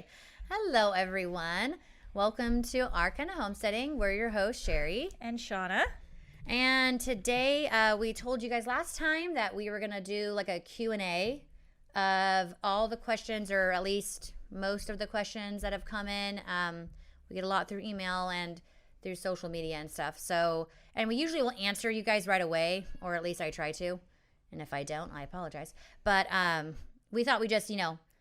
Okay. Hello, everyone. Welcome to Our Kind of Homesteading. We're your hosts, Sherry and Shauna. And today we told you guys last time that we were going to do like a Q&A of all the questions, or at least most of the questions that have come in. We get a lot through email and through social media and stuff. So, and we usually will answer you guys right away, or at least I try to. And if I don't, I apologize. But we thought we just,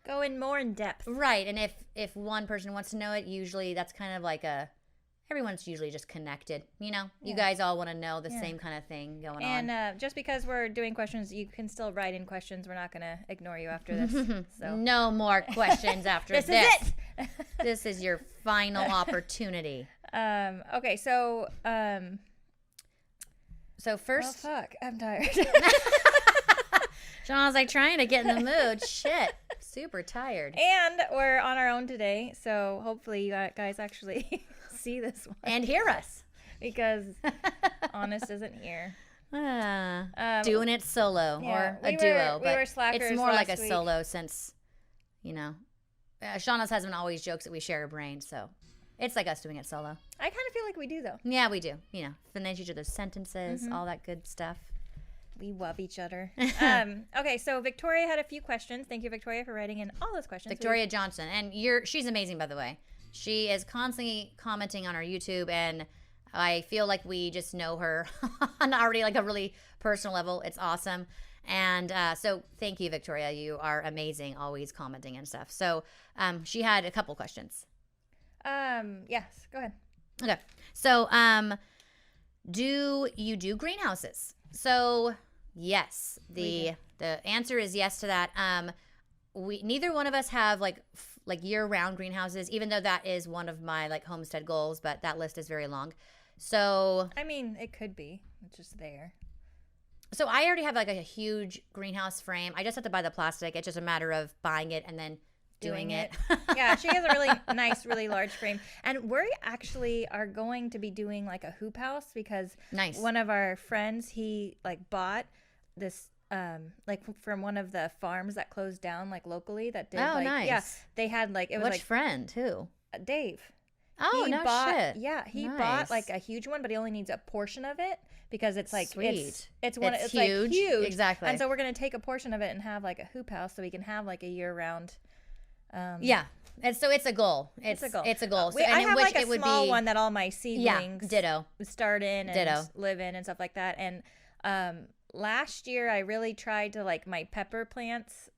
go in more in depth. Right. And if one person wants to know it, usually that's kind of like everyone's usually just connected. You guys all want to know the same kind of thing going on. And just because we're doing questions, you can still write in questions. We're not going to ignore you after this. So no more questions after this. This is it. This is your final opportunity. Okay. So first. Oh, fuck. I'm tired. John was like trying to get in the mood. Shit. Super tired. And we're on our own today. So hopefully you guys actually see this one. And hear us. Because Honest isn't here. Doing it solo or a duo. We were slackers. It's more like a week. solo since, Shauna's husband always jokes that we share a brain. So it's like us doing it solo. I kind of feel like we do, though. Yeah, we do. Finish each other's sentences, all that good stuff. We love each other. Okay, so Victoria had a few questions. Thank you, Victoria, for writing in all those questions. Victoria Johnson. And she's amazing, by the way. She is constantly commenting on our YouTube, and I feel like we just know her on already like a really personal level. It's awesome. And so thank you, Victoria. You are amazing, always commenting and stuff. So she had a couple questions. Yes, go ahead. Okay. So do you do greenhouses? So yes, the answer is yes to that. Neither one of us have like year-round greenhouses, even though that is one of my like homestead goals, but that list is very long. So I mean, it could be. It's just there. So I already have like a huge greenhouse frame. I just have to buy the plastic. It's just a matter of buying it and then doing it. Yeah, she has a really nice, really large frame. And we actually are going to be doing like a hoop house because one of our friends, he like bought this like from one of the farms that closed down like locally that did nice. Yeah, they had like it was Which like friend? Who? Dave. Oh, shit. Yeah, he nice. bought like a huge one, but he only needs a portion of it because it's like Sweet. It's huge. Like huge. Exactly. And so we're gonna take a portion of it and have like a hoop house so we can have like a year-round. Yeah, and so it's a goal. It's a goal. So, I have like a small be, one that all my seedlings ditto start in and live in and stuff like that. And last year I really tried to like my pepper plants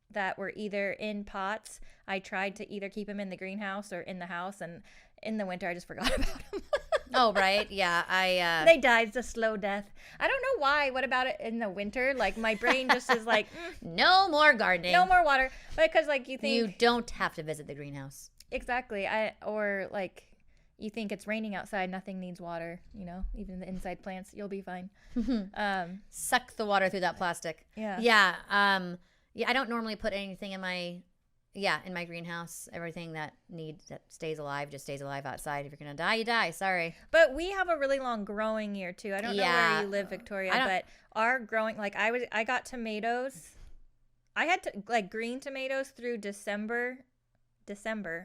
that were either in pots. I tried to either keep them in the greenhouse or in the house, and in the winter I just forgot about them. Oh, right. Yeah, they died. It's a slow death. I don't know why. What about it in the winter? Like my brain just is like, no more gardening, no more water. But because like you think you don't have to visit the greenhouse. Exactly. Or like you think it's raining outside, nothing needs water. Even the inside plants, you'll be fine. Suck the water through that plastic. Yeah. Yeah. I don't normally put anything in my greenhouse. Everything that stays alive just stays alive outside. If you're gonna die, you die. Sorry. But we have a really long growing year too. I don't know where you live, Victoria, but our growing, like I got tomatoes. I had to like green tomatoes through December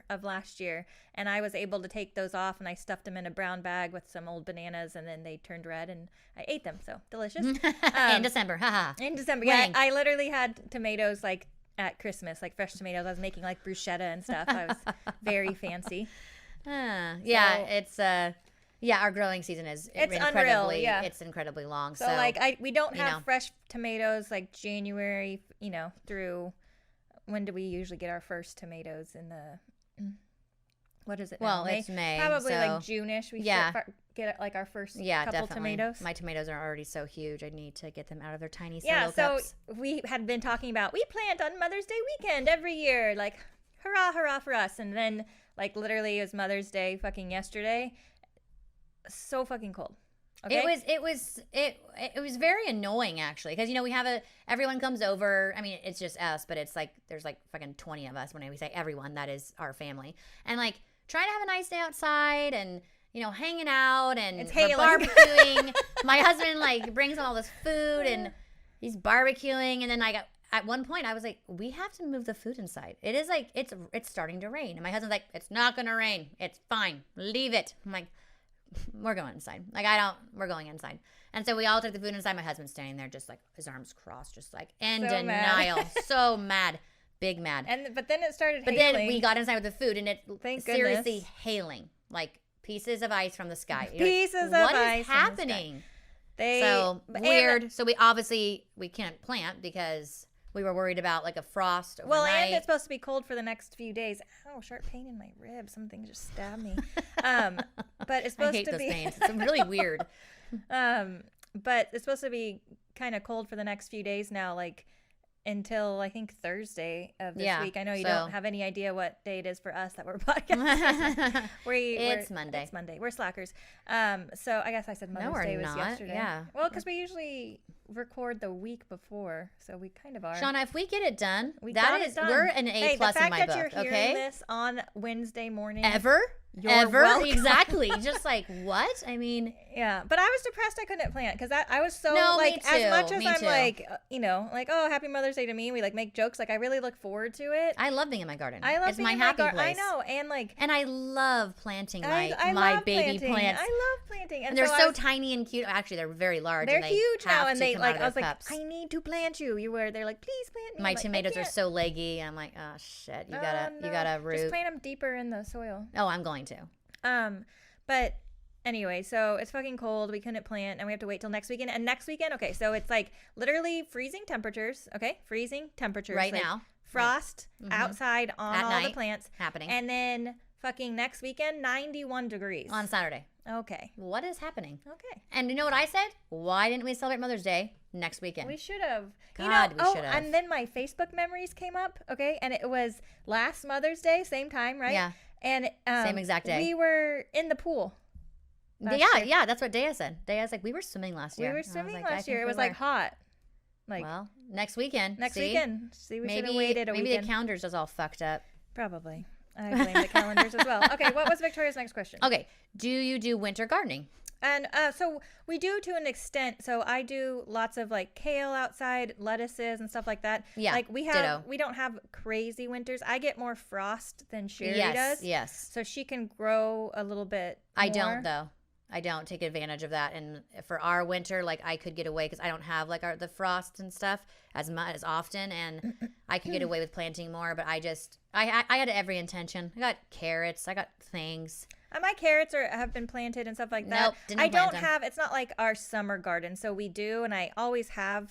of last year, and I was able to take those off, and I stuffed them in a brown bag with some old bananas, and then they turned red, and I ate them. So delicious. In December, haha. In December, yeah. I literally had tomatoes like at Christmas, like fresh tomatoes. I was making like bruschetta and stuff. I was very fancy. Our growing season is unreal. Yeah, it's incredibly long. So like we don't have fresh tomatoes like January, through. When do we usually get our first tomatoes in the? What is it now? Well, it's May. Probably like June-ish. We get like our first couple definitely. tomatoes. My tomatoes are already so huge. I need to get them out of their tiny solo cups. So we had been talking about we plant on Mother's Day weekend every year, like hurrah, hurrah for us. And then like literally it was Mother's Day fucking yesterday. So fucking cold. Okay? It was very annoying actually because we have everyone comes over. I mean it's just us, but it's like there's like fucking 20 of us. When we say everyone, that is our family, and like trying to have a nice day outside and hanging out and barbecuing. My husband like brings all this food and he's barbecuing, and then at one point I was like, we have to move the food inside. It is like, it's starting to rain. And my husband's like, it's not going to rain. It's fine. Leave it. I'm like, we're going inside. Like, we're going inside. And so we all took the food inside. My husband's standing there just like his arms crossed, just like in denial. So mad. Big mad. But then it started hailing. But then we got inside with the food and it seriously hailing. Like pieces of ice from the sky. Pieces of ice. What is happening? So weird. So we can't plant because we were worried about like a frost overnight. Well, and it's supposed to be cold for the next few days. Oh, sharp pain in my rib. Something just stabbed me. But it's supposed to be. I hate those pains. It's really weird. But it's supposed to be kind of cold for the next few days now, like until I think Thursday of this week. I know you don't have any idea what day it is for us that we're podcasting. It's Monday. It's Monday. We're slackers. So I guess I said Mother's Day was yesterday. Yeah. Well, because we usually record the week before, so we kind of are. Shauna, if we get it done, we're an A+ in my book. The fact that you're hearing this on Wednesday morning, ever. Welcome. Exactly. Just like, what? I mean, yeah, but I was depressed I couldn't plant because I was so me too, as much as I'm too. Like, like, oh, happy Mother's Day to me. We like make jokes. Like, I really look forward to it. I love being in my garden. It's my happy place. I know, and I love planting my baby planting. plants. I love planting, and they're so tiny and cute. Actually, they're very large. They're huge now, and they like. I was cups. like, I need to plant you. They're like, please plant me. My tomatoes are so leggy. I'm like, oh shit, you gotta root. Just plant them deeper in the soil. Oh, I'm going to. But anyway, so it's fucking cold. We couldn't plant, and we have to wait till next weekend. And next weekend, okay, so it's like literally freezing temperatures. Okay, freezing temperatures right like now. Frost outside on at all night, the plants happening, and then fucking next weekend 91 degrees on Saturday. Okay, what is happening? Okay, and you know what I said? Why didn't we celebrate Mother's Day next weekend? We should have. We should have. And then my Facebook memories came up. Okay, and it was last Mother's Day, same time, right? Yeah. And same exact day. We were in the pool. Yeah, that's what Dea said. Dea's like, we were swimming last year. We were swimming last year. It was like hot. Like, well, next weekend. See, we should have waited a weekend. Maybe the calendar's just all fucked up. Probably. I blame the calendars as well. Okay, what was Victoria's next question? Okay, do you do winter gardening? And so we do to an extent. So I do lots of like kale outside, lettuces and stuff like that. Yeah, like we don't have crazy winters. I get more frost than Sherry does. Yes. So she can grow a little bit more. I don't though. I don't take advantage of that. And for our winter, like I could get away because I don't have like the frost and stuff as often, and I could get away with planting more. But I had every intention. I got carrots. I got things. My carrots have been planted and stuff like that. Nope, didn't plant them. It's not like our summer garden. So we do, and I always have,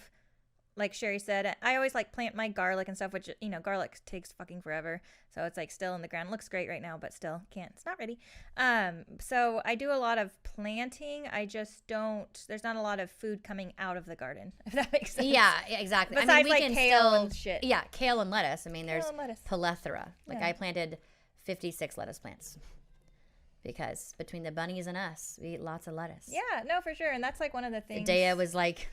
like Sherry said, I always like plant my garlic and stuff, which, garlic takes fucking forever. So it's like still in the ground. It looks great right now, but still can't. It's not ready. So I do a lot of planting. I just don't, there's not a lot of food coming out of the garden, if that makes sense. Yeah, exactly. Besides we can kale and shit. Yeah, kale and lettuce. I mean, there's plethora. Like I planted 56 lettuce plants. Because between the bunnies and us, we eat lots of lettuce. Yeah, no, for sure. And that's like one of the things. Dea was like,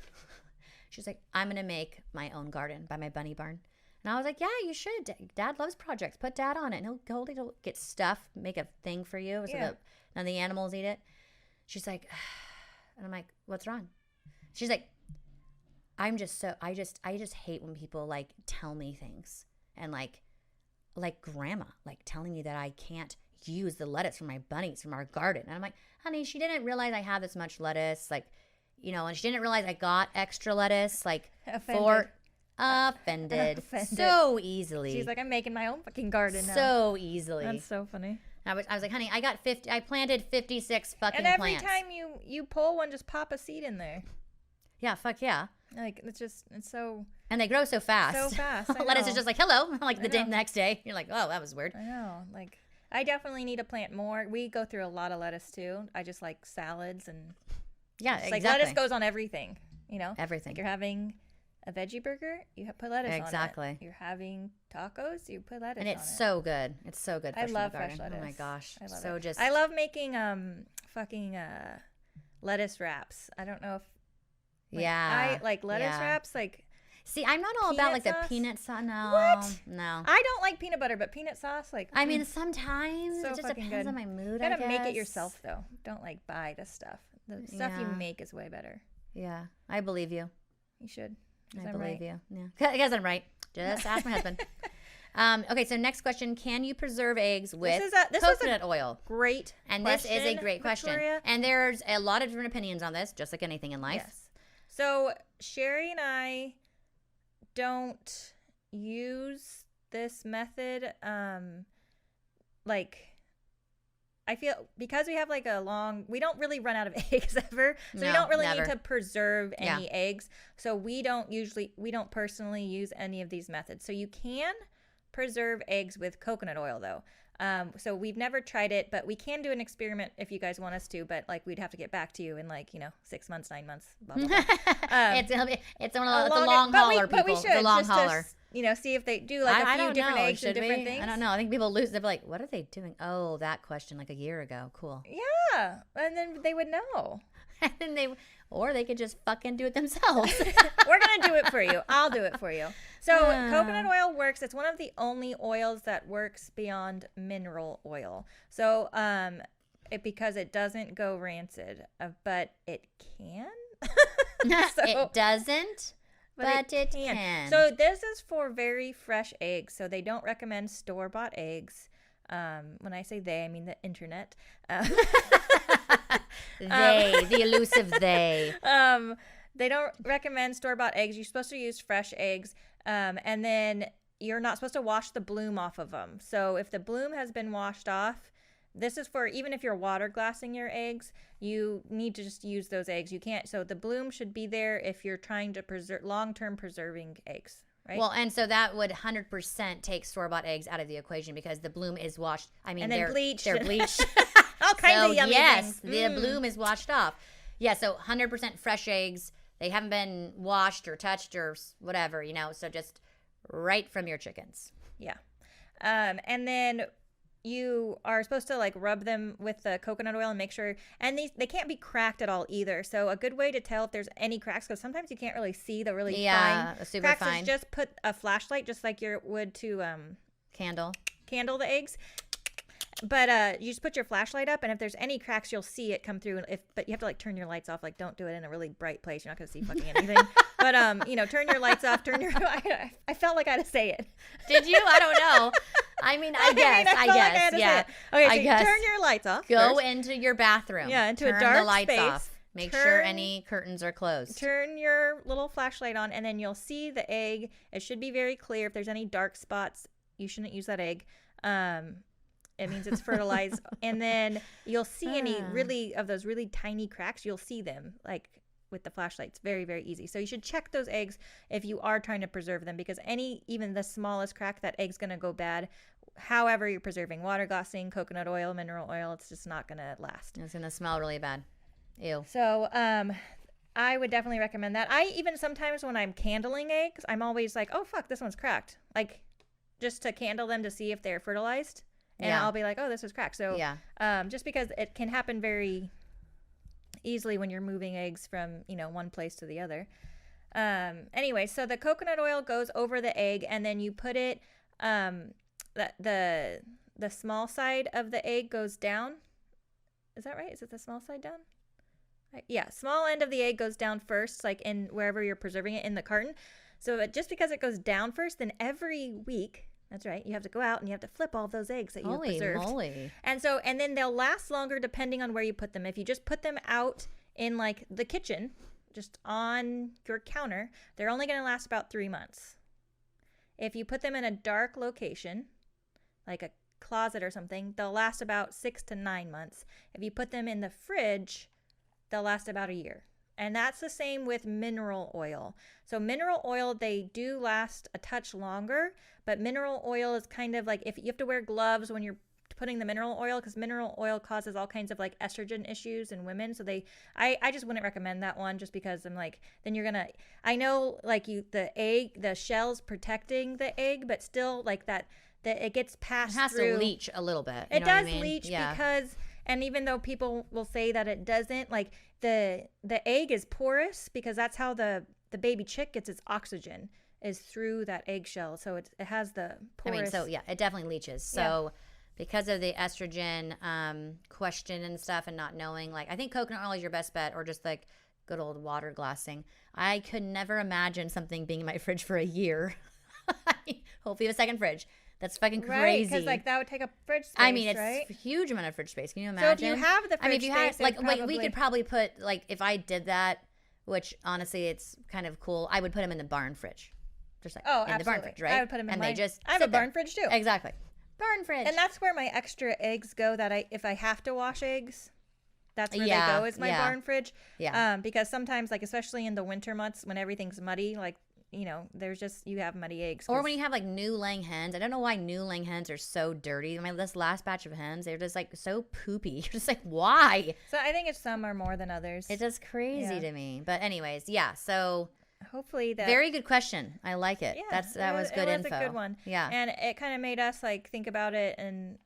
she's like, I'm going to make my own garden by my bunny barn. And I was like, yeah, you should. Dad loves projects. Put Dad on it. And he'll get stuff, make a thing for you so that none of the animals eat it. She's like, and I'm like, what's wrong? She's like, I just hate when people like tell me things. And like grandma, like telling me that I can't use the lettuce from my bunnies from our garden. And I'm like, honey, she didn't realize I have this much lettuce, like, and she didn't realize I got extra lettuce, like offended so easily. She's like, I'm making my own fucking garden now. So easily. That's so funny. I was like, honey, I planted 56 fucking plants. And every plants. time you pull one, just pop a seed in there. Yeah, fuck yeah. Like it's so. And they grow so fast. So fast. Lettuce is just like, hello, like the next day. You're like, oh, that was weird. I know, like. I definitely need to plant more. We go through a lot of lettuce too. I just like salads and exactly. Like lettuce goes on everything, Everything. Like you're having a veggie burger, you put lettuce on it. Exactly. You're having tacos, you put lettuce on it. And it's so good. It's so good. I love fresh lettuce. Oh my gosh. I love it. I love making lettuce wraps. I don't know if I like lettuce wraps like. See, I'm not all about like the peanut sauce. No. What? No. I don't like peanut butter, but peanut sauce, like. I mean, sometimes it just depends on my mood. You gotta make it yourself, though. Don't like buy the stuff. The stuff you make is way better. Yeah, I believe you. You should. I believe you. Yeah, because I'm right. Just ask my husband. Okay, so next question. Can you preserve eggs with coconut oil? Great And question, this is a great question. Victoria. And there's a lot of different opinions on this, just like anything in life. Yes. So Sherry and I don't use this method. I feel because we have like we don't really run out of eggs ever. So we don't really need to preserve any eggs. So we don't personally use any of these methods. So you can preserve eggs with coconut oil though. So we've never tried it, but we can do an experiment if you guys want us to, but like we'd have to get back to you in 6 months, 9 months, blah, blah, blah. It's a long hauler, people. But we should it's a long hauler. See if they do like a few different eggs and different things. I don't know. I think people lose. They're like, what are they doing? Oh, that question like a year ago. Cool. Yeah. And then they would know. And then or they could just fucking do it themselves. We're going to do it for you. I'll do it for you. So coconut oil works. It's one of the only oils that works beyond mineral oil. So because it doesn't go rancid, but it can. It doesn't, but it can. So this is for very fresh eggs. So they don't recommend store-bought eggs. When I say they, I mean the internet. The elusive they. They don't recommend store-bought eggs. You're supposed to use fresh eggs. And then you're not supposed to wash the bloom off of them. So if the bloom has been washed off, this is for even if you're water glassing your eggs, you need to just use those eggs. You can't. So the bloom should be there if you're trying to preserve long-term preserving eggs. Right? Well, and so that would 100% take store-bought eggs out of the equation because the bloom is washed. I mean, they're bleached. They're bleached. All kinds of yummy things. The bloom is washed off. Yeah, so 100% fresh eggs. They haven't been washed or touched or whatever, so just right from your chickens. Yeah. And then you are supposed to rub them with the coconut oil and make sure, and they can't be cracked at all either. So a good way to tell if there's any cracks, because sometimes you can't really see the really fine super cracks, fine. is just put a flashlight just like you would to candle the eggs. But you just put your flashlight up, and if there's any cracks, you'll see it come through. But you have to turn your lights off. Don't do it in a really bright place. You're not going to see fucking anything. But turn your lights off. I felt like I had to say it. Did you? I don't know. I mean, I guess. Yeah. Okay, so turn your lights off. Go into your bathroom. Yeah, into turn a dark the lights space. Off. Make sure any curtains are closed. Turn your little flashlight on, and then you'll see the egg. It should be very clear. If there's any dark spots, you shouldn't use that egg. It means it's fertilized. And then you'll see any of those really tiny cracks. You'll see them with the flashlight. It's very, very easy. So you should check those eggs if you are trying to preserve them, because even the smallest crack, that egg's going to go bad. However you're preserving, water glassing, coconut oil, mineral oil, it's just not going to last. It's going to smell really bad. Ew. So I would definitely recommend that. I even sometimes when I'm candling eggs, I'm always like, oh, fuck, this one's cracked. Just to candle them to see if they're fertilized. And I'll be like, oh, this is cracked. So just because it can happen very easily when you're moving eggs from, one place to the other. Anyway, so the coconut oil goes over the egg, and then you put it, the small side of the egg goes down. Is that right? Is it the small side down? Right. Yeah, small end of the egg goes down first, in wherever you're preserving it in the carton. So just because it goes down first, then every week... That's right. You have to go out and you have to flip all of those eggs that you have preserved. Holy moly. And then they'll last longer depending on where you put them. If you just put them out in the kitchen, just on your counter, they're only going to last about 3 months. If you put them in a dark location, like a closet or something, they'll last about 6 to 9 months. If you put them in the fridge, they'll last about a year. And that's the same with mineral oil. So mineral oil, they do last a touch longer, but mineral oil is kind of if you have to wear gloves when you're putting the mineral oil, because mineral oil causes all kinds of estrogen issues in women. So I just wouldn't recommend that one, just because I'm then you're gonna, I know the shell's protecting the egg, but still that it gets passed through. It has to leach a little bit. It does leach because, and even though people will say that it doesn't, the egg is porous because that's how the baby chick gets its oxygen, is through that eggshell. So it has the porous. It definitely leaches. So because of the estrogen question and stuff and not knowing, I think coconut oil is your best bet, or just good old water glassing. I could never imagine something being in my fridge for a year. Hopefully, a second fridge. That's fucking crazy. Right, because like that would take up fridge space. I mean, it's right? a huge amount of fridge space. Can you imagine? So if you have the fridge space, like we could probably put like if I did that, which honestly, it's kind of cool. I would put them in the barn fridge, just like in the barn fridge, right? I would put them in they just. I have a barn fridge too. Exactly, barn fridge. And that's where my extra eggs go. If I have to wash eggs. That's where they go is my barn fridge. Yeah. Because sometimes, like, especially in the winter months when everything's muddy, like, you know, you have muddy eggs. Or when you have, like, new laying hens. I don't know why new laying hens are so dirty. This last batch of hens, they're just, like, so poopy. You're just like, why? So I think some are more than others. It's just crazy to me. But anyways, yeah, so... Hopefully that... Very good question. I like it. Yeah, that was good info. It was a good one. Yeah. And it kind of made us, like, think about it and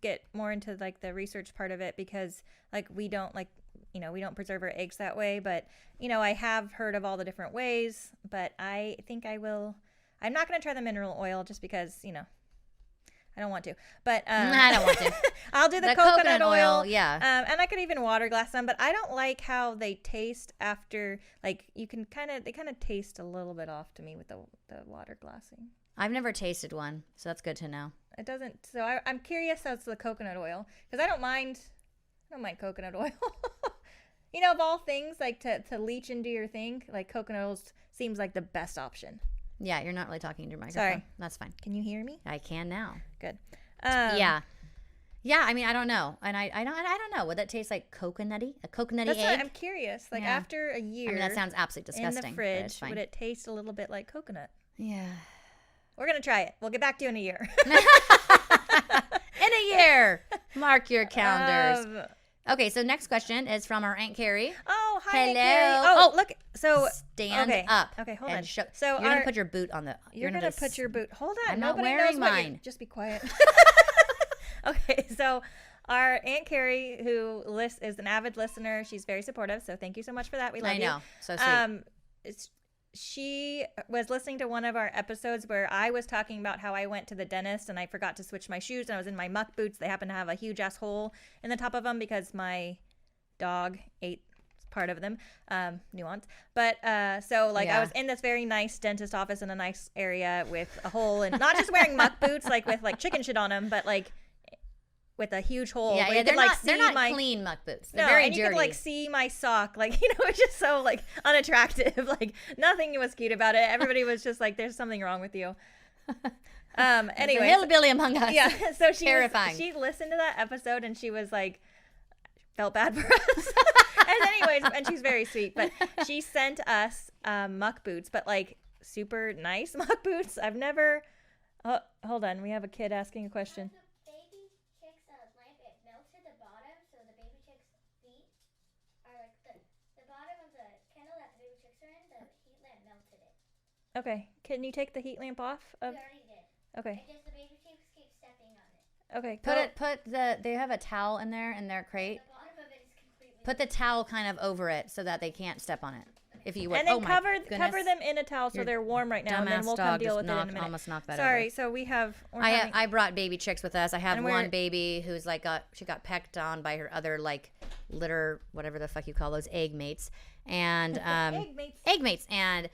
get more into, like, the research part of it because, like, we don't, like, you know, we don't preserve our eggs that way. But, you know, I have heard of all the different ways. But I think I will... I'm not going to try the mineral oil just because, you know... I don't want to, but I don't want to. I'll do the coconut oil. Yeah. And I could even water glass them, but I don't like how they taste after. Like they kind of taste a little bit off to me with the water glassing. I've never tasted one, so that's good to know. It doesn't. So I'm curious as to the coconut oil because I don't mind coconut oil. You know, of all things, like to leach into your thing, like coconut oil seems like the best option. Yeah, you're not really talking to your microphone. Sorry. That's fine. Can you hear me? I can now. Good. Yeah. I mean, I don't know, and I don't know. Would that taste like coconutty? A coconutty That's egg? I'm curious. Like after a year, I mean, that sounds absolutely disgusting. In the fridge, would it taste a little bit like coconut? Yeah. We're gonna try it. We'll get back to you in a year. In a year. Mark your calendars. Okay, so next question is from our Aunt Carrie. Oh, hi, hello. Aunt Carrie. Oh, look. So stand up. Okay, hold on. So you're gonna put your boot on the. You're gonna put your boot. Hold on. I'm not Nobody wearing knows mine. Just be quiet. Okay, so our Aunt Carrie, who is an avid listener, she's very supportive. So thank you so much for that. We love you. I know. So sweet. She was listening to one of our episodes where I was talking about how I went to the dentist and I forgot to switch my shoes and I was in my muck boots. They happen to have a huge ass hole in the top of them because my dog ate part of them. Nuance. But so like I was in this very nice dentist office in a nice area with a hole and not just wearing muck boots like with like chicken shit on them, but like with a huge hole. Yeah, they're not clean muck boots. They're very dirty. You could like see my sock, like, you know, it's just so like unattractive. Like nothing was cute about it. Everybody was just like, "There's something wrong with you." Anyway, hillbilly among us. Yeah, so she listened to that episode and she was like, felt bad for us. And she's very sweet, but she sent us muck boots, but like super nice muck boots. I've never. Oh, hold on, we have a kid asking a question. Okay, can you take the heat lamp off? We already did. Okay. Just the baby chicks keep stepping on it. Okay. They have a towel in their crate. The bottom of it is completely. Put the towel kind of over it so that they can't step on it. If you would. And then cover them in a towel so they're warm right now, and then we'll come deal with it in a minute. Almost knocked that Sorry, over. So we have. I brought baby chicks with us. I have one baby who's like she got pecked on by her other like litter, whatever the fuck you call those, egg mates, and egg mates, and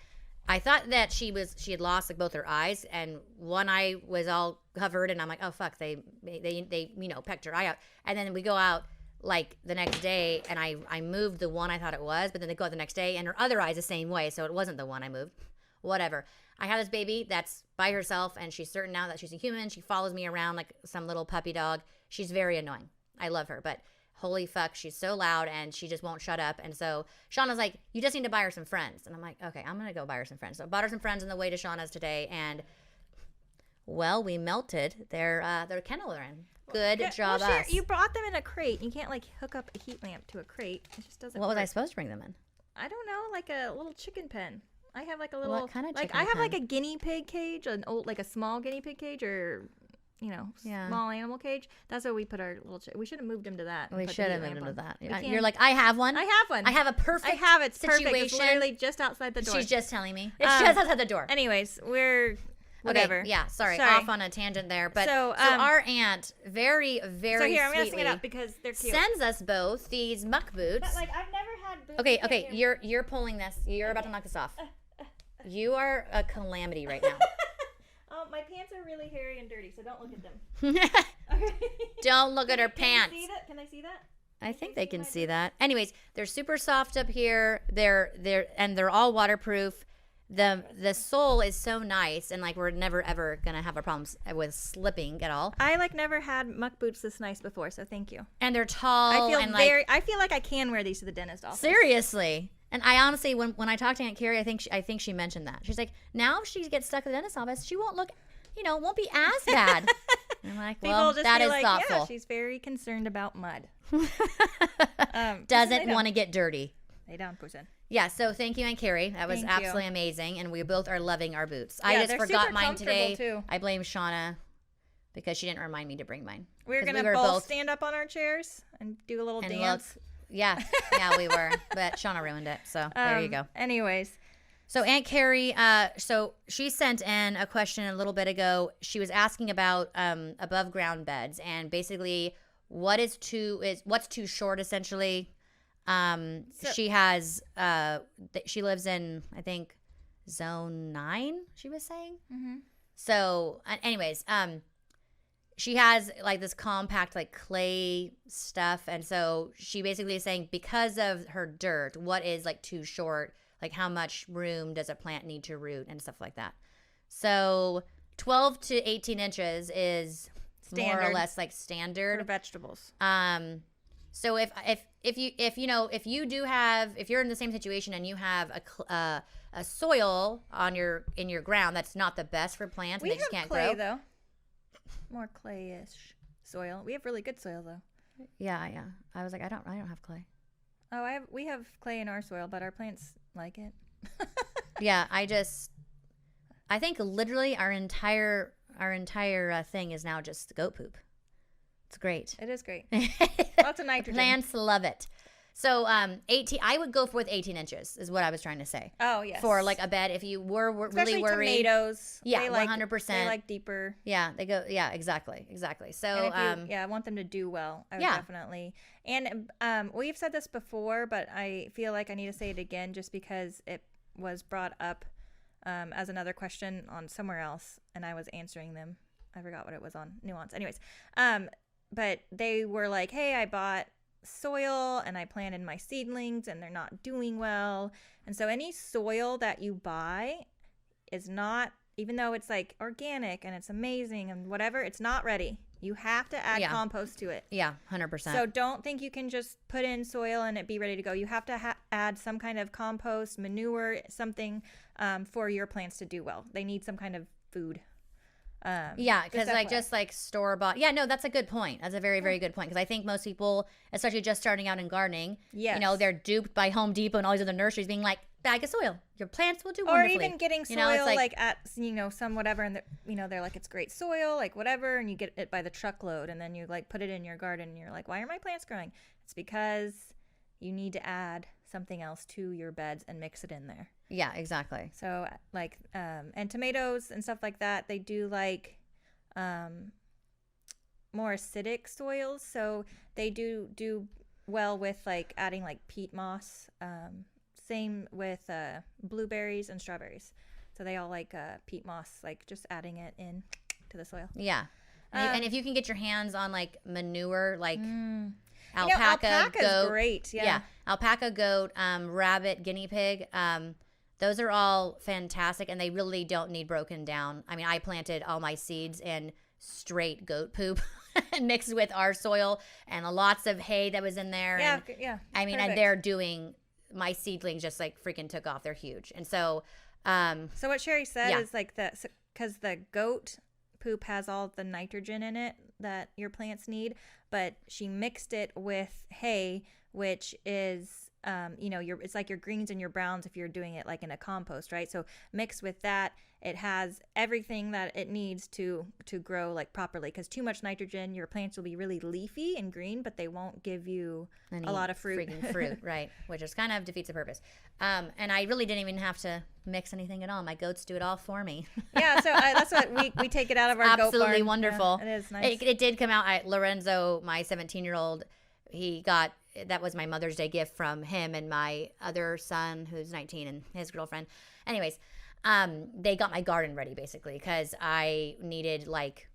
I thought that she had lost like both her eyes, and one eye was all covered, and I'm like, oh fuck, they pecked her eye out, and then we go out like the next day, and I moved the one I thought it was, but then they go out the next day, and her other eye's the same way, so it wasn't the one I moved. Whatever. I have this baby that's by herself, and she's certain now that she's a human. She follows me around like some little puppy dog. She's very annoying. I love her, but holy fuck, she's so loud and she just won't shut up. And so Shauna's like, you just need to buy her some friends. And I'm like, okay, I'm going to go buy her some friends. So I bought her some friends on the way to Shauna's today. And, well, we melted their kennel they're in. Good job, us. You brought them in a crate. You can't, like, hook up a heat lamp to a crate. It just doesn't work. What was I supposed to bring them in? I don't know, like a little chicken pen. I have, like, a little. What kind of chicken pen? I have, like, a guinea pig cage, like a small guinea pig cage, or you know, small animal cage. That's where we put our little we should have moved him to that. We should have moved him to that. You're like, I have one. I have one. I have a perfect It's situation. perfect. It's literally just outside the door. She's just telling me. It's just outside the door. Anyways, we're whatever. Okay, yeah, sorry, off on a tangent there. But so our aunt, very, very so here, I'm sweetly, gonna sing it up because they're cute. sends us both these muck boots. But like I've never had boots. Okay, you're pulling this. You're about to knock this off. You are a calamity right now. Oh, my pants are really hairy and dirty, so don't look at them. Don't look at her pants. Can you see that? Can I see that? I think they can see that. Anyways, they're super soft up here. They're all waterproof. The sole is so nice, and like we're never ever gonna have a problem with slipping at all. I like never had muck boots this nice before, so thank you. And they're tall. I feel like I can wear these to the dentist office. Seriously. And I honestly, when I talked to Aunt Carrie, I think she mentioned that. She's like, now if she gets stuck at the dentist office, she won't look, won't be as bad. And I'm like, well, that is thoughtful. Yeah, she's very concerned about mud. Doesn't want to get dirty. Lay down, person. Yeah, so thank you, Aunt Carrie. That was absolutely amazing, and we both are loving our boots. I just forgot mine today. Too. I blame Shauna because she didn't remind me to bring mine. We're going to both stand up on our chairs and do a little dance. Yeah, we were, but Shauna ruined it, so there you go. Anyways. So Aunt Carrie, so she sent in a question a little bit ago. She was asking about above ground beds, and basically what's too short, essentially. She has she lives in, I think, zone 9, she was saying. Mm-hmm. So anyways, she has like this compact like clay stuff, and so she basically is saying because of her dirt, what is like too short, like how much room does a plant need to root and stuff like that. So 12 to 18 inches is standard, more or less like standard for vegetables. So if you're in the same situation and you have a soil in your ground that's not the best for plants, and they just can't grow. Though. More clayish soil. We have really good soil though. Yeah. I was like, I don't have clay. Oh, we have clay in our soil, but our plants like it. Yeah, I think literally our entire thing is now just goat poop. It's great. It is great. Lots of nitrogen. Plants love it. So 18, I would go with 18 inches is what I was trying to say. Oh, yes. For like a bed, if you were especially really worried. Tomatoes. Yeah, they 100%. They like deeper. Yeah, they go. Yeah, exactly. So I want them to do well. I would definitely. And we've said this before, but I feel like I need to say it again just because it was brought up as another question on somewhere else, and I was answering them. I forgot what it was on. Nuance. Anyways, but they were like, hey, I bought soil and I planted my seedlings and they're not doing well. And so any soil that you buy is not, even though it's like organic and it's amazing and whatever, it's not ready. You have to add compost to it. Yeah, 100%. So don't think you can just put in soil and it be ready to go. You have to add some kind of compost, manure, something for your plants to do well. They need some kind of food. Because just like store bought. Yeah, no, that's a good point. That's a very, very good point. Because I think most people, especially just starting out in gardening, they're duped by Home Depot and all these other nurseries being like, bag of soil, your plants will do wonderfully. Or even getting soil like at some whatever, and they're like, it's great soil, like whatever, and you get it by the truckload, and then you like put it in your garden, and you're like, why are my plants growing? It's because you need to add something else to your beds and mix it in there. Yeah, exactly. So like and tomatoes and stuff like that, they do like more acidic soils, so they do well with like adding like peat moss. Same with blueberries and strawberries, so they all like peat moss, like just adding it in to the soil. Yeah. And if you can get your hands on like manure, like alpaca goat, is great. Yeah, alpaca, goat, rabbit, guinea pig. Those are all fantastic, and they really don't need broken down. I mean, I planted all my seeds in straight goat poop mixed with our soil and lots of hay that was in there. Yeah. I mean, and they're doing, my seedlings just like freaking took off. They're huge. And so so what Sherry said is like because the goat poop has all the nitrogen in it that your plants need, but she mixed it with hay, which is it's like your greens and your browns if you're doing it like in a compost, right? So mixed with that, it has everything that it needs to grow like properly, because too much nitrogen, your plants will be really leafy and green, but they won't give you a lot of fruit. Freaking fruit, right? Which is kind of defeats the purpose. And I really didn't even have to mix anything at all. My goats do it all for me. Yeah, so that's what we take it out of our goat barn. Absolutely wonderful. Yeah, it is nice. It did come out. Lorenzo, my 17-year-old, that was my Mother's Day gift from him and my other son, who's 19, and his girlfriend. Anyways, they got my garden ready basically because I needed like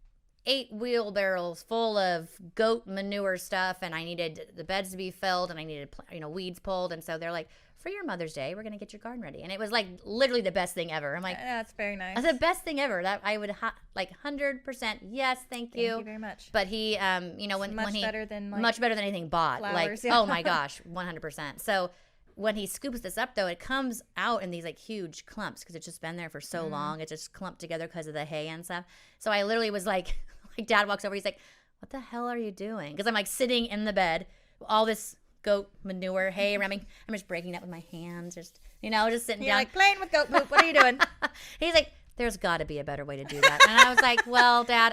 8 wheelbarrows full of goat manure stuff, and I needed the beds to be filled, and I needed weeds pulled. And so they're like, for your Mother's Day, we're gonna get your garden ready. And it was like literally the best thing ever. I'm like, that's very nice. That's the best thing ever. That I would 100% yes, thank you. Thank you very much. But he, when he better than much better than anything bought. Flowers, like, oh my gosh, 100%. So when he scoops this up though, it comes out in these like huge clumps because it's just been there for so long. It's just clumped together because of the hay and stuff. So I literally was like Dad walks over, he's like, what the hell are you doing? Because I'm like sitting in the bed, all this goat manure, hay around me. I'm just breaking it with my hands, just sitting You're down. like playing with goat poop. What are you doing? He's like, there's got to be a better way to do that. And I was like, well, Dad,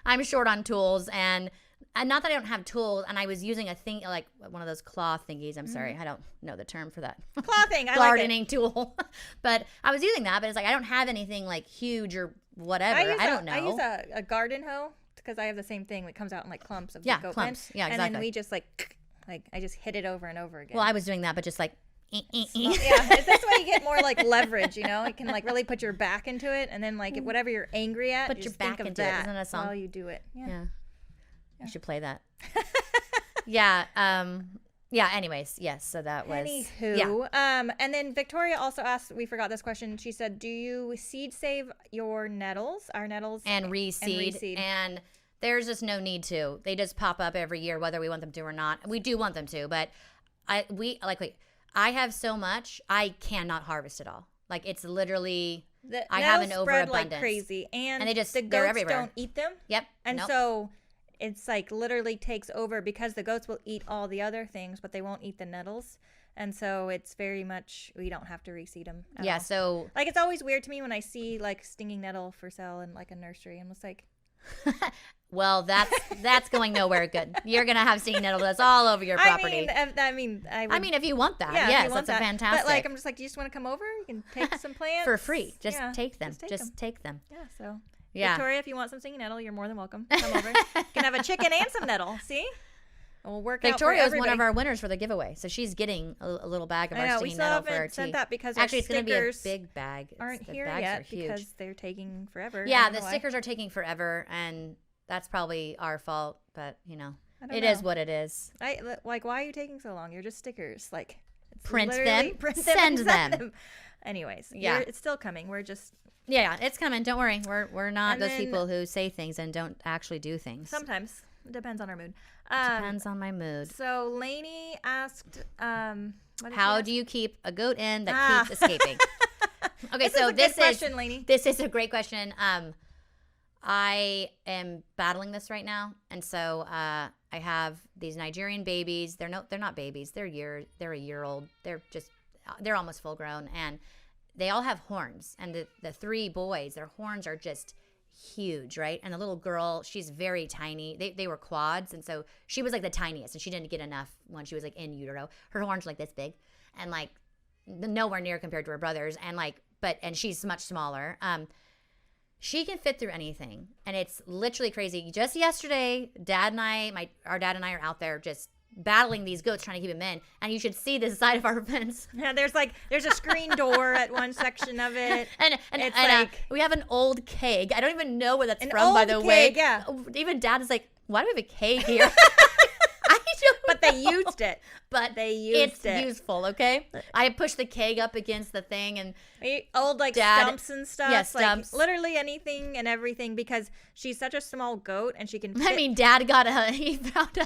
I'm short on tools, and not that I don't have tools. And I was using a thing like one of those claw thingies. I'm sorry, I don't know the term for that. Claw thing, I gardening like it. tool. But I was using that. But it's like I don't have anything like huge or whatever. I don't know. I use a garden hoe because I have the same thing that comes out in like clumps of the goat clumps. pen. Yeah, exactly. And then we just like I just hit it over and over again. Well, I was doing that, but just like. Yeah, this way you get more like leverage, you can like really put your back into it, and then like whatever you're angry at, put you your just back think of into that it. Isn't that a song? While you do it. Yeah. You should play that. Yeah. Anyways, yes. So that was. Anywho, and then Victoria also asked. We forgot this question. She said, "Do you seed save your nettles, our nettles, and reseed? And there's just no need to. They just pop up every year, whether we want them to or not. We do want them to, but I have so much, I cannot harvest it all. Like it's literally, I have an overabundance. Like crazy, and the goats everywhere. don't eat them. Yep. And so it's like literally takes over because the goats will eat all the other things, but they won't eat the nettles. And so it's very much, we don't have to reseed them at all. So. Like it's always weird to me when I see like stinging nettle for sale in like a nursery. I'm just like. Well, that's going nowhere good. You're gonna have stinging nettle that's all over your property. I mean, if you want that, yes, that's fantastic. But like, I'm just like, do you just want to come over? You can take some plants for free. Just take them. Just take them. Yeah. So, Victoria, if you want some stinging nettle, you're more than welcome. Come over. You can have a chicken and some nettle. See, we'll work. Victoria is one of our winners for the giveaway, so she's getting a little bag of our stinging nettle for our tea. Sent that because actually it's going to be a big bag. Aren't here yet because they're taking forever. Yeah, the stickers are taking forever, and that's probably our fault, but it is what it is. Why are you taking so long? You're just stickers. Like print them, send them. Anyways, it's still coming. We're just it's coming. Don't worry. We're not those people who say things and don't actually do things. Sometimes it depends on our mood. Depends on my mood. So Lainey asked, how do you keep a goat in that keeps escaping? Okay, this question, Lainey. This is a great question. I am battling this right now, and so I have these Nigerian babies. They're not babies. They're a year old. They're almost full grown, and they all have horns. And the 3 boys, their horns are just huge, right? And the little girl, she's very tiny. They were quads, and so she was like the tiniest, and she didn't get enough when she was like in utero. Her horns were like this big, and like nowhere near compared to her brothers, and she's much smaller. She can fit through anything, and it's literally crazy. Just yesterday, our dad and I are out there just battling these goats, trying to keep them in, and you should see the side of our fence. Yeah, there's a screen door at one section of it, and we have an old keg. I don't even know where that's from, by the way. Yeah, even Dad is like, "Why do we have a keg here?" But they used it. It's useful, okay? I pushed the keg up against the thing and old stumps and stuff. Yeah, stumps. Like, literally anything and everything because she's such a small goat and she can fit. I mean, Dad he found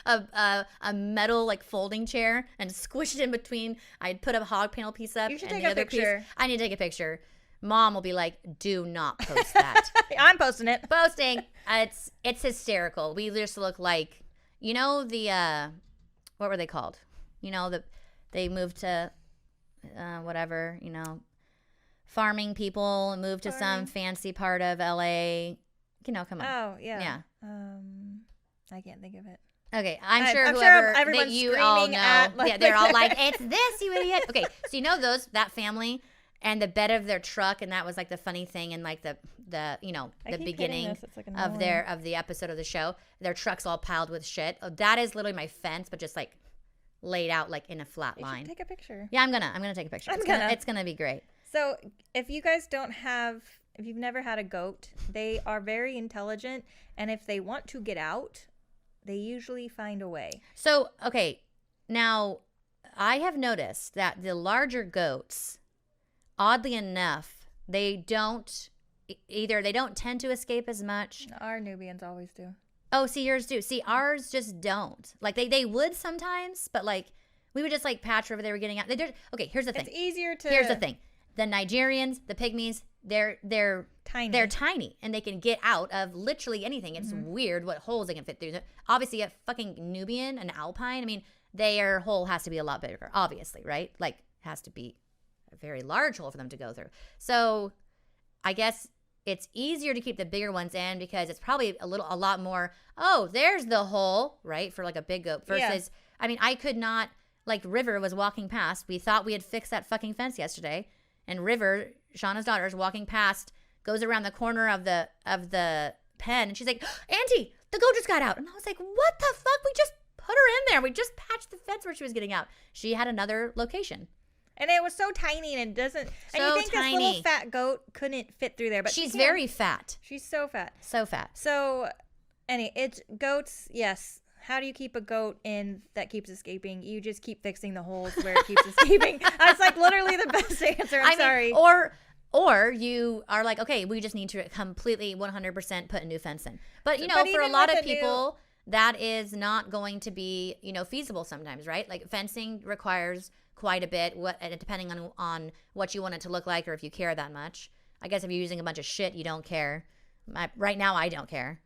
a metal folding chair and squished it in between. I'd put a hog panel piece up. You should and take the a other picture. Piece. I need to take a picture. Mom will be like, do not post that. I'm posting it. Posting. It's hysterical. We just look like, the what were they called? The they moved to whatever, farming people, moved to some fancy part of LA. Come on. Oh, yeah. Yeah. I can't think of it. Okay, I'm sure whoever that you all know, at, they're all like, it's this, you idiot. Okay, so that family and the bed of their truck, and that was like the funny thing in like the beginning of the episode of the show. Their truck's all piled with shit. Oh, that is literally my fence, but just like laid out like in a flat line. Take a picture. Yeah, I'm gonna take a picture. It's gonna be great. So if you guys if you've never had a goat, they are very intelligent, and if they want to get out, they usually find a way. So, okay, now I have noticed that the larger goats, oddly enough, they don't tend to escape as much. Our Nubians always do. Oh, see, yours do. See, ours just don't. Like, they would sometimes, but, like, we would just, like, patch wherever they were getting out. Okay, here's the thing. It's easier to... Here's the thing. The Nigerians, the pygmies, they're tiny. They're tiny, and they can get out of literally anything. It's weird what holes they can fit through. Obviously, a fucking Nubian, an Alpine, I mean, their hole has to be a lot bigger, obviously, right? Like, has to be a very large hole for them to go through. So, I guess it's easier to keep the bigger ones in because it's probably a lot more, oh, there's the hole, right, for like a big goat versus, I mean, I could not, like River was walking past. We thought we had fixed that fucking fence yesterday, and River, Shauna's daughter, is walking past, goes around the corner of the pen, and she's like, Auntie, the goat just got out. And I was like, what the fuck? We just put her in there. We just patched the fence where she was getting out. She had another location. And it was so tiny, and it doesn't... And you think this little fat goat couldn't fit through there, but she's very fat. She's so fat. So fat. So, it's goats, yes. How do you keep a goat in that keeps escaping? You just keep fixing the holes where it keeps escaping. That's like literally the best answer. I'm sorry. Or you are like, okay, we just need to completely 100% put a new fence in. But, for a lot of people, that is not going to be, feasible sometimes, right? Like fencing requires quite a bit, depending on what you want it to look like or if you care that much. I guess if you're using a bunch of shit, you don't care. Right now, I don't care.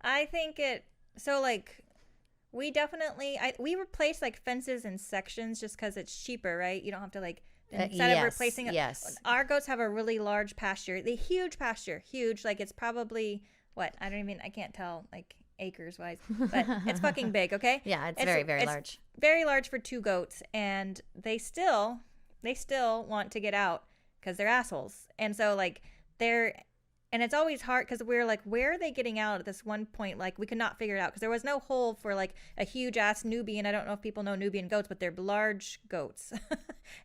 I think so like... We definitely, we replace like fences in sections just because it's cheaper, right? You don't have to like, instead of replacing it. Yes. Our goats have a really large pasture. Huge pasture, huge. Like it's probably, I can't tell like acres wise, but it's fucking big, okay? Yeah, it's very, very large. Very large for 2 goats. And they still want to get out because they're assholes. And so like and it's always hard because we're like, where are they getting out at this one point? Like, we could not figure it out because there was no hole for like a huge ass Nubian. I don't know if people know Nubian goats, but they're large goats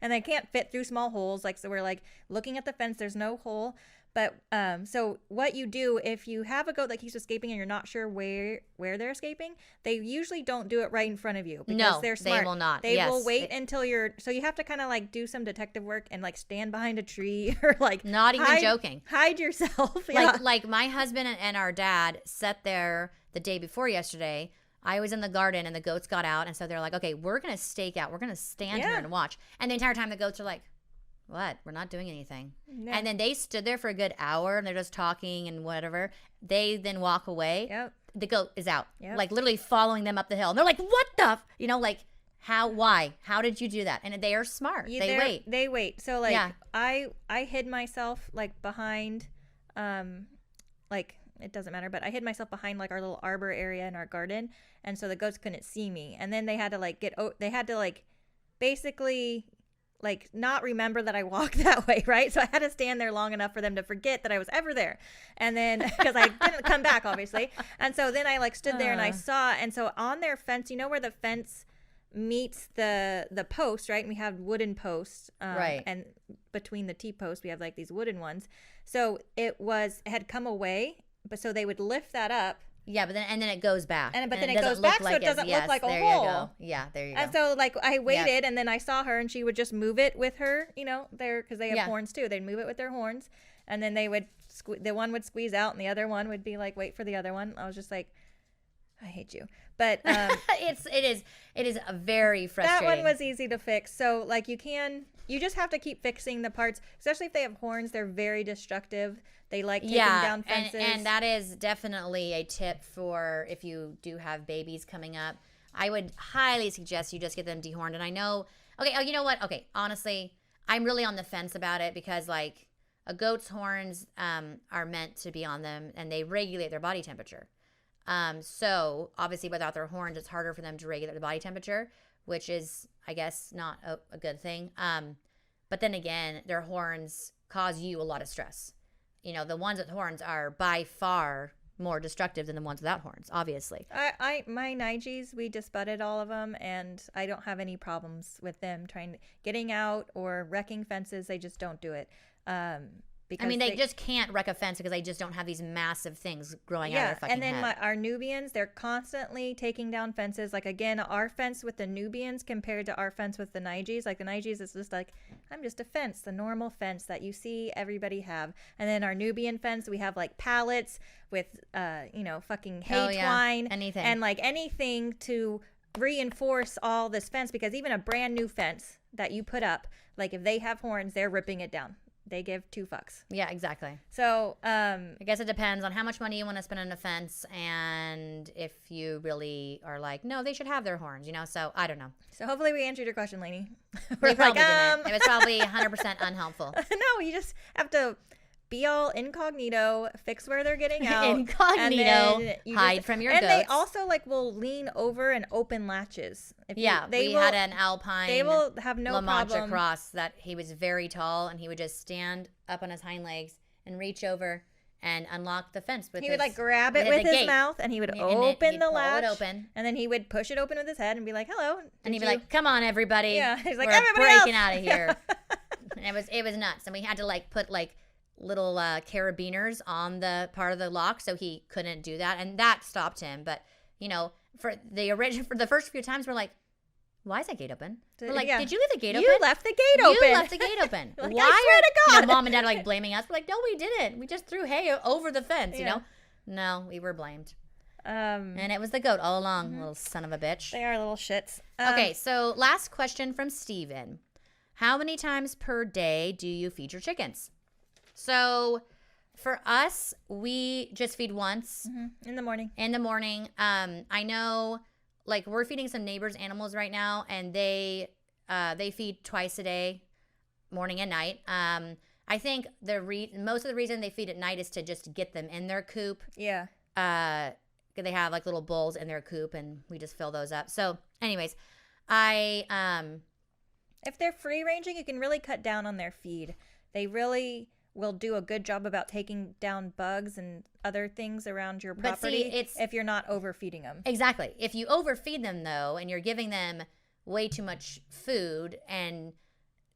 and they can't fit through small holes. Like, so we're like looking at the fence, there's no hole. But so what you do if you have a goat that keeps escaping and you're not sure where they're escaping, they usually don't do it right in front of you because they're smart. They will not. They will wait until so you have to kind of like do some detective work and like stand behind a tree or like not even joking. Hide yourself. Like my husband and our dad sat there the day before yesterday. I was in the garden and the goats got out, and so they're like, okay, we're gonna stake out. We're gonna stand here and watch. And the entire time the goats are like, what? We're not doing anything. No. And then they stood there for a good hour and they're just talking and whatever. They then walk away. Yep. The goat is out. Yep. Like literally following them up the hill. And they're like, what the? Like, why? How did you do that? And they are smart. They wait. So like I hid myself like behind, like it doesn't matter, but I hid myself behind like our little arbor area in our garden. And so the goats couldn't see me. And then they had to basically like not remember that I walked that way, right? So I had to stand there long enough for them to forget that I was ever there. And then because I didn't come back obviously. And so then I like stood there and I saw, and so on their fence, where the fence meets the post, right? And we have wooden posts, right? And between the T-posts, we have like these wooden ones. So it had come away, but so they would lift that up. Yeah, but then it goes back. But then it goes back, so it doesn't look like a hole. There you go. Yeah, there you go. And so like I waited, and then I saw her, and she would just move it with her, because they have horns too. They'd move it with their horns, and then they would the one would squeeze out, and the other one would be like wait for the other one. I was just like, I hate you. But it is a very frustrating. That one was easy to fix. So like you just have to keep fixing the parts, especially if they have horns. They're very destructive. They like taking down fences. And that is definitely a tip for if you do have babies coming up. I would highly suggest you just get them dehorned. And I know Okay, oh, you know what? Okay, honestly, I'm really on the fence about it because, like, a goat's horns are meant to be on them, and they regulate their body temperature. So, obviously, without their horns, it's harder for them to regulate the body temperature, which is, I guess, not a good thing. But then again, their horns cause you a lot of stress. You know, the ones with horns are by far more destructive than the ones without horns, obviously. My Nigis, we just butted all of them, and I don't have any problems with them getting out or wrecking fences. They just don't do it. Because they just can't wreck a fence because they just don't have these massive things growing out of their fucking head. And then our Nubians, they're constantly taking down fences. Like, again, our fence with the Nubians compared to our fence with the Nigis. Like, the Nigis is just like, I'm just a fence, the normal fence that you see everybody have. And then our Nubian fence, we have, like, pallets with, fucking hay twine. Anything. And, like, anything to reinforce all this fence. Because even a brand new fence that you put up, like, if they have horns, they're ripping it down. They give 2 fucks. Yeah, exactly. So, I guess it depends on how much money you want to spend on a fence and if you really are like, no, they should have their horns, So, I don't know. So, hopefully we answered your question, Lainey. We probably didn't. It was probably 100% unhelpful. No, you just have to be all incognito, fix where they're getting out. Incognito, hide from your goats. And they also, will lean over and open latches. We had an Alpine. They will have no La Mancha problem. cross that he was very tall, and he would just stand up on his hind legs and reach over and unlock the fence with He would grab it with his mouth, and he would open the latch, and then he would push it open with his head and be like, "Hello," and he'd be like, "Come on, everybody!" Yeah, he's like, "We're "Everybody breaking else." out of here." And it was nuts, and we had to put little carabiners on the part of the lock so he couldn't do that, and that stopped him. But for the first few times, we're like, why is that gate open? We're like, did you leave the gate open? You left the gate open. You left the gate open. Like, why I swear to God. Mom and Dad are blaming us? We're like, no, we didn't. We just threw hay over the fence, No, we were blamed. And it was the goat all along, little son of a bitch. They are little shits. Okay, so last question from Steven. How many times per day do you feed your chickens? So for us, we just feed once. In the morning. I know, we're feeding some neighbors' animals right now, and they feed twice a day, morning and night. I think most of the reason they feed at night is to just get them in their coop. Yeah. They have little bowls in their coop, and we just fill those up. So, anyways, if they're free ranging, you can really cut down on their feed. They really will do a good job about taking down bugs and other things around your property if you're not overfeeding them. Exactly. If you overfeed them, though, and you're giving them way too much food and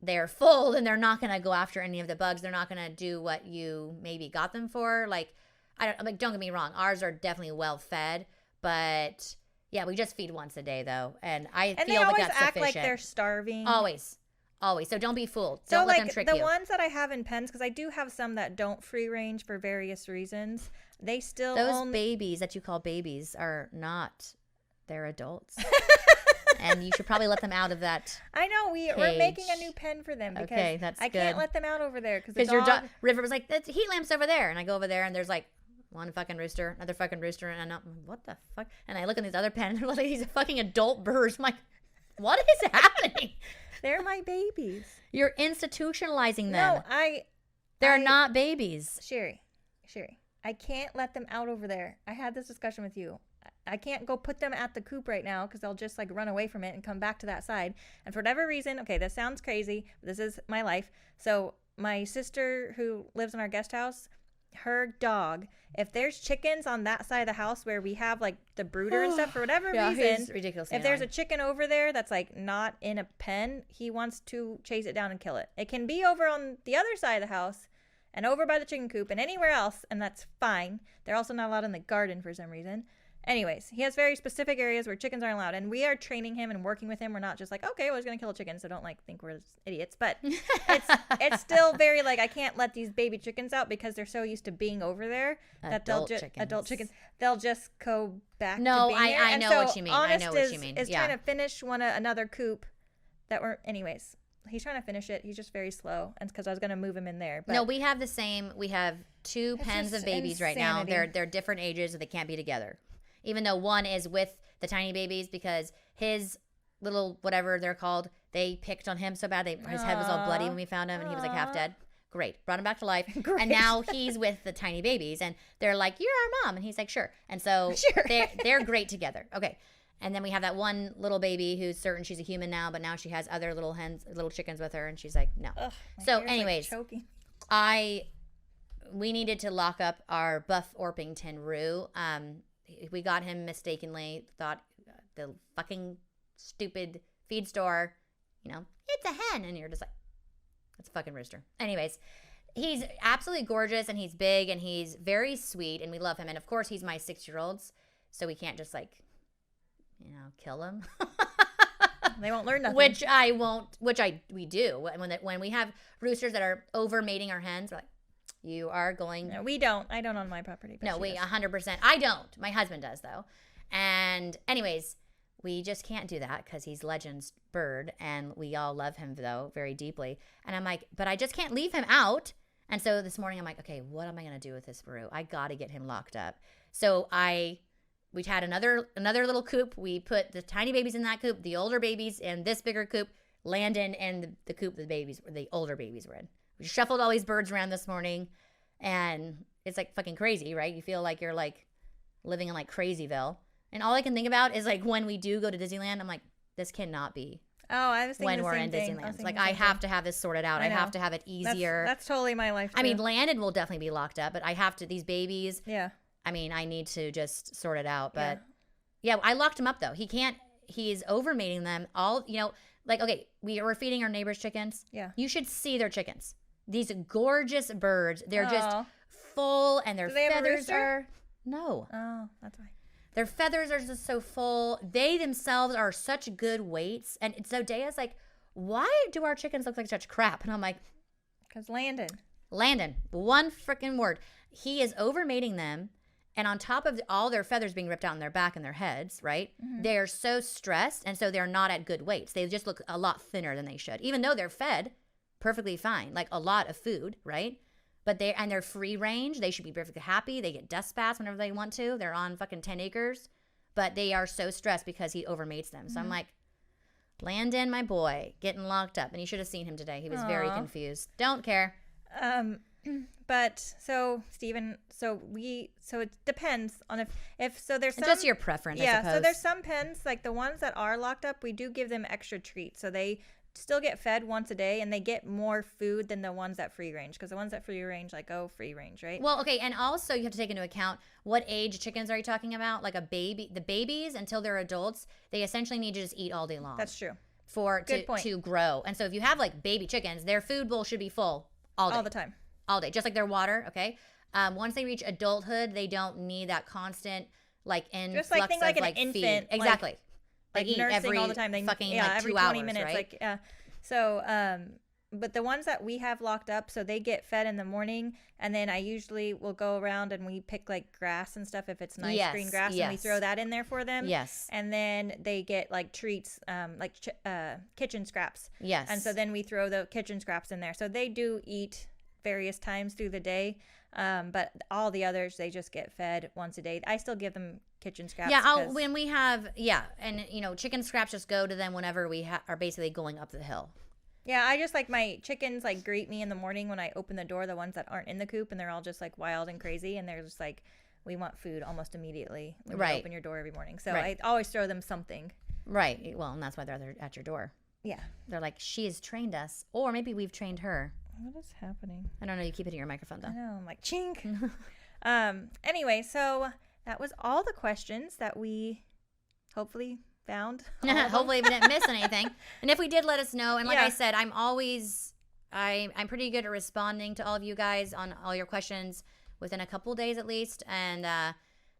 they're full, then they're not going to go after any of the bugs. They're not going to do what you maybe got them for. Don't get me wrong. Ours are definitely well fed, but yeah, we just feed once a day, though. And I feel like that's sufficient. And they always act like they're starving. Always. So don't be fooled. Don't let them trick you. The ones that I have in pens, because I do have some that don't free range for various reasons, they still babies that you call babies are not. They're adults. And you should probably let them out of that. I know. We're making a new pen for them because I can't let them out over there. Because your dog, River was like, "That's heat lamps over there." And I go over there and there's one fucking rooster, another fucking rooster. And I'm like, what the fuck? And I look in these other pens and they're like these fucking adult birds. I'm like, what is happening? They're my babies. You're institutionalizing them. No, they're not babies. Sherry, I can't let them out over there. I had this discussion with you. I can't go put them at the coop right now because they'll just run away from it and come back to that side. And for whatever reason, okay, this sounds crazy, but this is my life. So my sister who lives in our guest house, her dog, if there's chickens on that side of the house where we have the brooder and stuff, for whatever reason, ridiculously if there's a chicken over there that's not in a pen, he wants to chase it down and kill it. It can be over on the other side of the house and over by the chicken coop and anywhere else, and that's fine. They're also not allowed in the garden for some reason. Anyways, he has very specific areas where chickens aren't allowed, and we are training him and working with him. We're not just okay, well, he's going to kill a chicken, so don't think we're idiots. But it's still very I can't let these baby chickens out because they're so used to being over there that adult chickens, they'll just go back to being there. I know what you mean. I know what you mean. Is trying to finish another coop anyways. He's trying to finish it. He's just very slow, and because I was going to move him in there. But no, we have the same. We have 2 pens of babies right now. They're different ages, so they can't be together. Even though one is with the tiny babies because his little whatever they're called, They picked on him so bad. His head was all bloody when we found him, and he was like half dead. Great. Brought him back to life. Great. And now he's with the tiny babies, and they're like, "You're our mom." And he's like, "Sure." And so they're great together. Okay. And then we have that one little baby who's certain she's a human now, but now she has other little chickens with her, and she's like, no. Ugh, so anyways, we needed to lock up our Buff Orpington Roo. We got him mistakenly, thought the fucking stupid feed store, it's a hen. And you're just like, it's a fucking rooster. Anyways, he's absolutely gorgeous, and he's big, and he's very sweet, and we love him. And of course, he's my 6-year-old's, so we can't just kill him. They won't learn nothing. Which we do. When we have roosters that are over mating our hens, we're like, you are going. No, we don't. I don't on my property. No, we 100%. I don't. My husband does though. And anyways, we just can't do that because he's Legend's bird, and we all love him though very deeply. And I'm like, but I just can't leave him out. And so this morning I'm like, okay, what am I gonna do with this Roo? I gotta get him locked up. So we had another little coop. We put the tiny babies in that coop, the older babies in this bigger coop, Landon and the coop the older babies were in. We shuffled all these birds around this morning, and it's like fucking crazy, right? You feel like you're like living in like Crazyville. And all I can think about is like when we do go to Disneyland, I'm like, this cannot be. Oh, I was thinking when we're in Disneyland. Like I have to have this sorted out. I have to have it easier. That's totally my life too. I mean, Landon will definitely be locked up, but I have to, these babies. Yeah. I mean, I need to just sort it out. But yeah, I locked him up though. He's over mating them all, like, okay, we're feeding our neighbors' chickens. Yeah. You should see their chickens. These gorgeous birds. They're just full, and their feathers are. No. Oh, that's why. Their feathers are just so full. They themselves are such good weights. And so Daya's like, why do our chickens look like such crap? And I'm like, because Landon, one freaking word. He is over mating them. And on top of all their feathers being ripped out in their back and their heads, right? Mm-hmm. They're so stressed, and so they're not at good weights. They just look a lot thinner than they should, even though they're fed perfectly fine, like a lot of food, right? But they're free range. They should be perfectly happy. They get dust baths whenever they want to. They're on fucking 10 acres, but they are so stressed because he overmates them. So I'm like, Landon, my boy, getting locked up, and you should have seen him today. He was very confused. Don't care. But so Steven, so it depends on if so there's some, it's just your preference. I suppose. So there's some pens, like the ones that are locked up, we do give them extra treats, so they still get fed once a day, and they get more food than the ones that free range, because the ones that free range, like, free range, right? Well, okay, and also you have to take into account what age chickens are you talking about? Like the babies until they're adults, they essentially need to just eat all day long. That's true. To grow. And so if you have like baby chickens, their food bowl should be full all day. All the time. All day, just like their water, okay? Once they reach adulthood, they don't need that constant influx just like, think of like an like infant, feed. Exactly. Like eat nursing every all the time. They fucking every 2 20 hours, minutes, right? So, but the ones that we have locked up, so they get fed in the morning, and then I usually will go around and we pick like grass and stuff if it's nice green grass, and we throw that in there for them. Yes. And then they get like treats, kitchen scraps. Yes. And so then we throw the kitchen scraps in there. So they do eat various times through the day, but all the others, they just get fed once a day. I still give them kitchen scraps. When we have and chicken scraps just go to them whenever we are basically going up the hill. I just like my chickens like greet me in the morning when I open the door, the ones that aren't in the coop, and they're all just like wild and crazy, and they're just like, we want food almost immediately when you open your door every morning. So I always throw them something. Right. Well, and that's why they're at your door. Yeah. They're like, she has trained us, or maybe we've trained her. What is happening? I don't know. You keep it in your microphone, though. I know. I'm like, chink. Anyway, so that was all the questions that we hopefully found. Hopefully we didn't miss anything. And if we did, let us know. And like I said, I'm pretty good at responding to all of you guys on all your questions within a couple days at least. And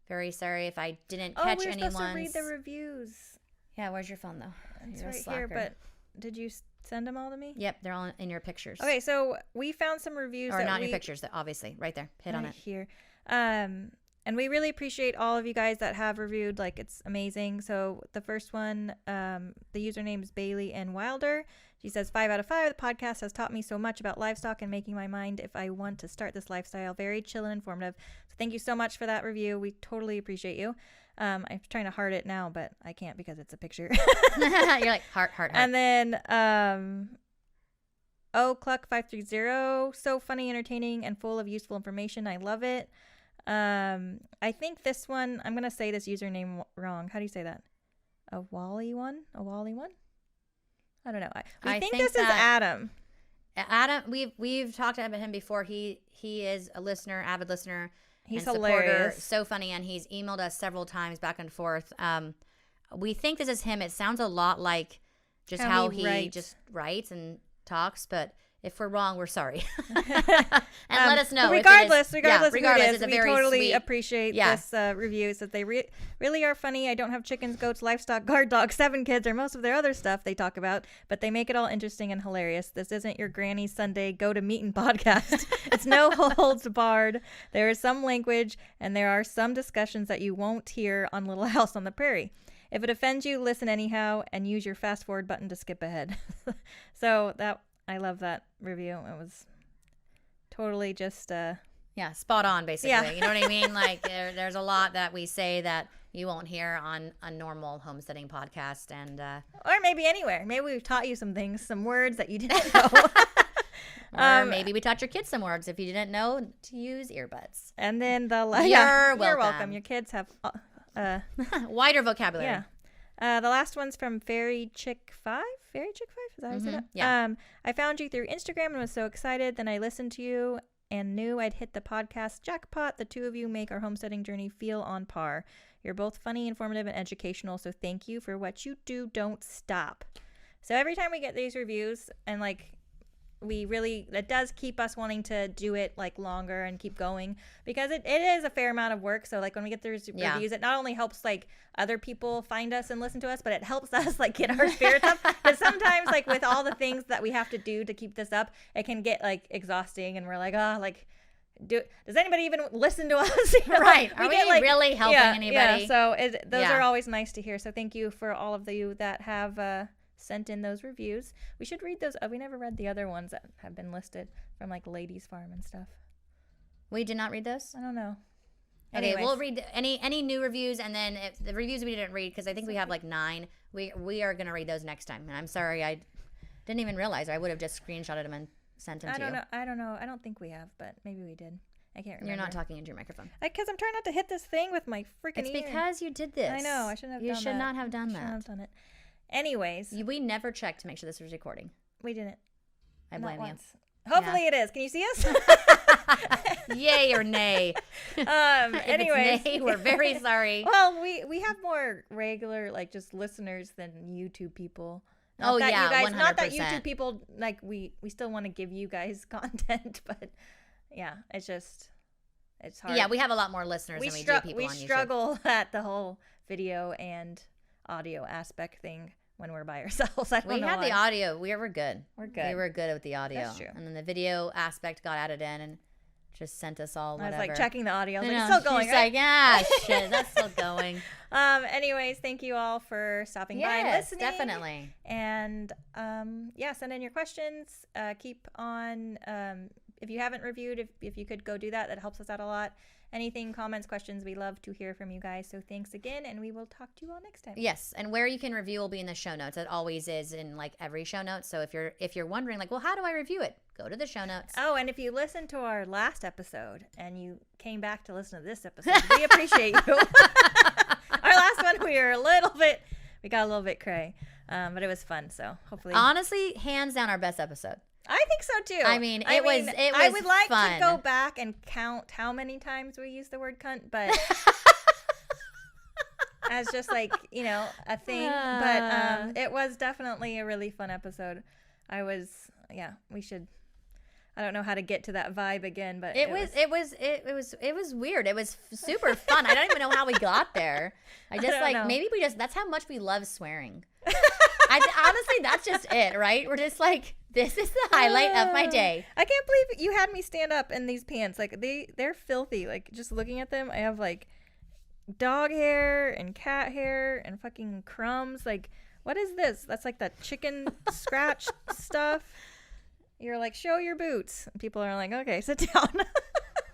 very sorry if I didn't catch anyone's. We're supposed to read the reviews. Yeah, where's your phone, though? It's right here, but did you send them all to me? Yep, they're all in your pictures. Okay, so we found some reviews. Or not in your pictures, obviously. Right there. Hit on it. Here. And we really appreciate all of you guys that have reviewed. Like, it's amazing. So the first one, the username is Bailey N. Wilder. She says, 5 out of 5. The podcast has taught me so much about livestock and making my mind if I want to start this lifestyle. Very chill and informative. So thank you so much for that review. We totally appreciate you. I'm trying to heart it now, but I can't because it's a picture. You're like heart. And then Cluck530, so funny, entertaining, and full of useful information. I love it. I think this one, I'm gonna say this username wrong. How do you say that? A Wally one? I don't know. I think this is Adam. Adam, we've talked about him before. He is a listener, avid listener. He's and hilarious. So funny, and he's emailed us several times back and forth. We think this is him. It sounds a lot like just how he just writes and talks, but if we're wrong, we're sorry. And let us know. Regardless who it is, we totally appreciate this review. So they really are funny. I don't have chickens, goats, livestock, guard dogs, 7 kids, or most of their other stuff they talk about, but they make it all interesting and hilarious. This isn't your granny Sunday go-to-meeting podcast. It's no holds barred. There is some language, and there are some discussions that you won't hear on Little House on the Prairie. If it offends you, listen anyhow, and use your fast-forward button to skip ahead. So I love that review. It was totally just spot on, basically. Yeah. You know what I mean? Like there's a lot that we say that you won't hear on a normal homesteading podcast, and or maybe anywhere. Maybe we've taught you some things, some words that you didn't know. Or maybe we taught your kids some words if you didn't know to use earbuds. And then you're welcome. Your kids have wider vocabulary. Yeah. The last one's from Fairy Chick 5. Fairy Chick 5? Is that how I said that? Yeah. I found you through Instagram and was so excited. Then I listened to you and knew I'd hit the podcast jackpot. The two of you make our homesteading journey feel on par. You're both funny, informative, and educational, so thank you for what you do. Don't stop. So every time we get these reviews, and it does keep us wanting to do it longer and keep going, because it is a fair amount of work. So when we get those reviews, it not only helps other people find us and listen to us, but it helps us get our spirits up, because sometimes with all the things that we have to do to keep this up, it can get exhausting, and we're does anybody even listen to us? Right. Are we really helping anybody? Yeah. So those are always nice to hear. So thank you for all of you that have sent in those reviews. We should read those. We never read the other ones that have been listed from Ladies Farm and stuff. We did not read those? I don't know. Okay, anyways, we'll read any new reviews, and then if the reviews we didn't read, because I think we have 9, we are going to read those next time. And I'm sorry, I didn't even realize. I would have just screenshotted them and sent them to you. I don't know. I don't think we have, but maybe we did. I can't remember. You're not talking into your microphone. Because I'm trying not to hit this thing with my freaking ear. It's because you did this. I know. I shouldn't have done that. You should not have done that. I shouldn't have done it. Anyways. We never checked to make sure this was recording. We didn't. I blame you. Hopefully it is. Can you see us? Yay or nay. Anyways. Nay, we're very sorry. Well, we have more regular, just listeners than YouTube people. Not that you guys, 100%. Not that YouTube people, we still want to give you guys content, but yeah, it's hard. Yeah, we have a lot more listeners than we do people on YouTube. We struggle at the whole video and audio aspect thing when we're by ourselves. We had the audio. We were good. We're good. We were good with the audio. That's true. And then the video aspect got added in and just sent us all whatever. I was checking the audio. I was it's still going, right? Yeah, shit, that's still going. Anyways, thank you all for stopping by and listening. Definitely. And send in your questions. Keep on. If you haven't reviewed, if you could go do that, that helps us out a lot. Anything, comments, questions, we love to hear from you guys. So thanks again, and we will talk to you all next time. Yes, and where you can review will be in the show notes. It always is in every show note. So if you're wondering well, how do I review it? Go to the show notes. Oh, and if you listened to our last episode and you came back to listen to this episode, we appreciate you. Our last one, we got a little bit cray, but it was fun. So hopefully, honestly, hands down, our best episode. I think so too. I mean, it was I would like fun. to go back and count how many times we used the word cunt, but as just a thing. But it was definitely a really fun episode. We should. I don't know how to get to that vibe again, but it was weird. It was super fun. I don't even know how we got there. I just maybe that's how much we love swearing. Honestly, that's just it, right? We're just this is the highlight of my day. I can't believe you had me stand up in these pants. They're filthy. Just looking at them, I have dog hair and cat hair and fucking crumbs. What is this? That's that chicken scratch stuff. You're show your boots. And people are okay, sit down.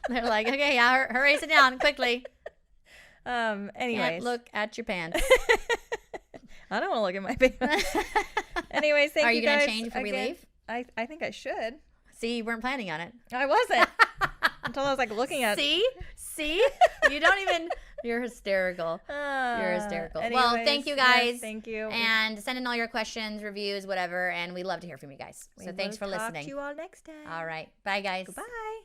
They're okay, yeah, hurry, sit down quickly. Anyways. Can't look at your pants. I don't want to look at my pants. Anyways, thank you guys. Are you going to change before we leave? I think I should. See, you weren't planning on it. I wasn't. Until I was like looking at See? You don't even... You're hysterical. You're hysterical. Anyways, well, thank you guys. Yes, thank you. And send in all your questions, reviews, whatever. And we love to hear from you guys. So thanks for listening. Talk to you all next time. All right. Bye, guys. Goodbye.